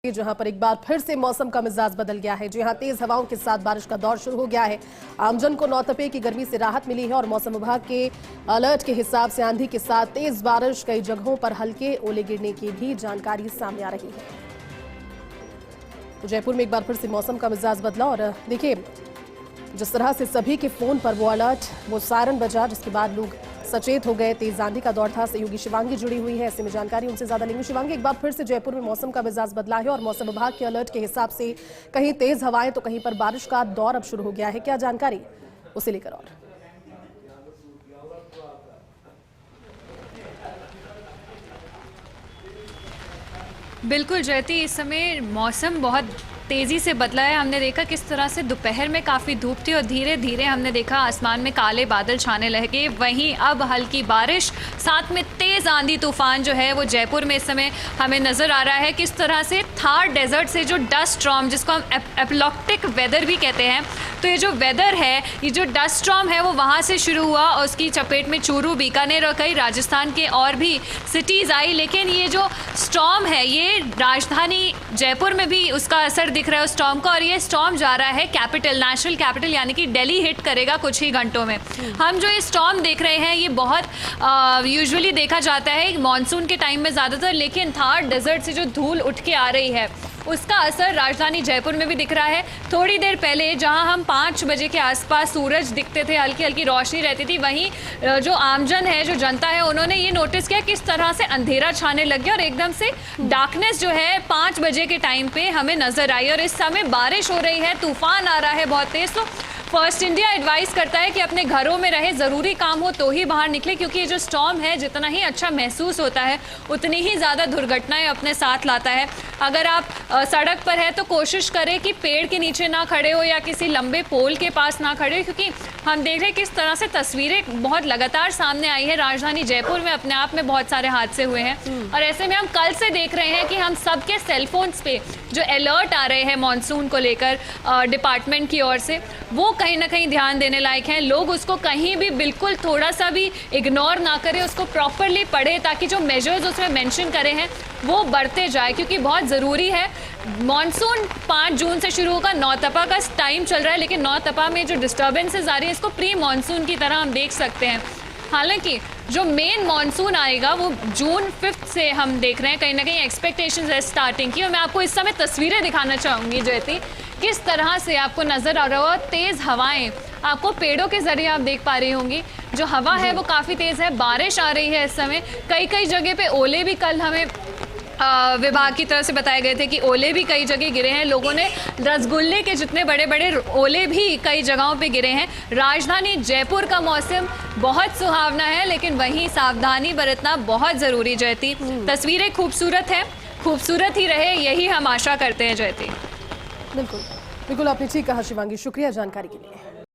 जहां पर एक बार फिर से मौसम का मिजाज बदल गया है। जी हां, तेज हवाओं के साथ बारिश का दौर शुरू हो गया है। आमजन को नौतपे की गर्मी से राहत मिली है और मौसम विभाग के अलर्ट के हिसाब से आंधी के साथ तेज बारिश, कई जगहों पर हल्के ओले गिरने की भी जानकारी सामने आ रही है। तो जयपुर में एक बार फिर से मौसम का मिजाज बदला और देखिए जिस तरह से सभी के फोन पर वो अलर्ट, वो सायरन बजा, जिसके बाद लोग सचेत हो गए। तेज आंधी का दौर था। सहयोगी शिवांगी जुड़ी हुई है, ऐसे में जानकारी उनसे ज्यादा लेंगे। शिवांगी, एक बार फिर से जयपुर में मौसम का मिजाज बदला है और मौसम विभाग के अलर्ट के हिसाब से कहीं तेज हवाएं तो कहीं पर बारिश का दौर अब शुरू हो गया है। क्या जानकारी उसे लेकर? और बिल्कुल जयती, इस समय मौसम बहुत तेज़ी से बदला है। हमने देखा किस तरह से दोपहर में काफ़ी धूप थी और धीरे धीरे हमने देखा आसमान में काले बादल छाने लगे। वहीं अब हल्की बारिश, साथ में तेज़ आंधी तूफान जो है वो जयपुर में इस समय हमें नज़र आ रहा है। किस तरह से थार डेजर्ट से जो डस्ट स्टॉर्म, जिसको हम एपोक्लिप्टिक वेदर भी कहते हैं, तो ये जो वेदर है, ये जो डस्ट स्टॉर्म है वो वहाँ से शुरू हुआ और उसकी चपेट में चूरू, बीकानेर और कई राजस्थान के और भी सिटीज़ आई। लेकिन ये जो स्टॉर्म है ये राजधानी जयपुर में भी उसका असर दिख रहा है उस स्टॉर्म का, और ये स्टॉर्म जा रहा है कैपिटल, नेशनल कैपिटल यानी कि दिल्ली हिट करेगा कुछ ही घंटों में। हम जो ये स्टॉर्म देख रहे हैं ये बहुत यूजुअली देखा जाता है मॉनसून के टाइम में ज़्यादातर, लेकिन थार डेजर्ट से जो धूल उठ के आ रही है उसका असर राजधानी जयपुर में भी दिख रहा है। थोड़ी देर पहले जहां हम 5 बजे के आसपास सूरज दिखते थे, हल्की हल्की रोशनी रहती थी, वहीं जो आमजन है, जो जनता है, उन्होंने ये नोटिस किया किस तरह से अंधेरा छाने लग गया और एकदम से डार्कनेस जो है 5 बजे के टाइम पे हमें नजर आई। और इस समय बारिश हो रही है, तूफान आ रहा है बहुत तेज। तो फर्स्ट इंडिया एडवाइस करता है कि अपने घरों में रहे, ज़रूरी काम हो तो ही बाहर निकले, क्योंकि ये जो स्टॉर्म है जितना ही अच्छा महसूस होता है उतनी ही ज़्यादा दुर्घटनाएं अपने साथ लाता है। अगर आप सड़क पर है तो कोशिश करें कि पेड़ के नीचे ना खड़े हो या किसी लंबे पोल के पास ना खड़े हो, क्योंकि हम देख रहे हैं किस तरह से तस्वीरें बहुत लगातार सामने आई है। राजधानी जयपुर में अपने आप में बहुत सारे हादसे हुए हैं और ऐसे में हम कल से देख रहे हैं कि हम सबके सेलफोन्स पे जो अलर्ट आ रहे हैं मॉनसून को लेकर डिपार्टमेंट की ओर से, वो कहीं ना कहीं ध्यान देने लायक हैं। लोग उसको कहीं भी बिल्कुल थोड़ा सा भी इग्नोर ना करें, उसको प्रॉपरली पढ़ें ताकि जो मेजर्स उसमें मेंशन करे हैं वो बढ़ते जाए, क्योंकि बहुत ज़रूरी है। मॉनसून 5 जून से शुरू होगा, नौतपा का टाइम चल रहा है, लेकिन नौतपा में जो डिस्टर्बेंसेस आ रही है इसको प्री मॉनसून की तरह हम देख सकते हैं। हालांकि जो मेन मॉनसून आएगा वो जून 5 से हम देख रहे हैं, कहीं ना कहीं एक्सपेक्टेशंस है स्टार्टिंग की। और मैं आपको इस समय तस्वीरें दिखाना चाहूँगी जयती, किस तरह से आपको नज़र आ रहा होगा तेज़ हवाएं, आपको पेड़ों के जरिए आप देख पा रही होंगी जो हवा है वो काफ़ी तेज़ है। बारिश आ रही है इस समय, कई जगह पे ओले भी, कल हमें विभाग की तरफ से बताए गए थे कि ओले भी कई जगह गिरे हैं। लोगों ने रसगुल्ले के जितने बड़े बड़े ओले भी कई जगहों पे गिरे हैं। राजधानी जयपुर का मौसम बहुत सुहावना है, लेकिन वहीं सावधानी बरतना बहुत ज़रूरी जयती। तस्वीरें खूबसूरत हैं, खूबसूरत ही रहे, यही हम आशा करते हैं जयती। बिल्कुल बिल्कुल, आपने ठीक कहा शिवांगी, शुक्रिया जानकारी के लिए।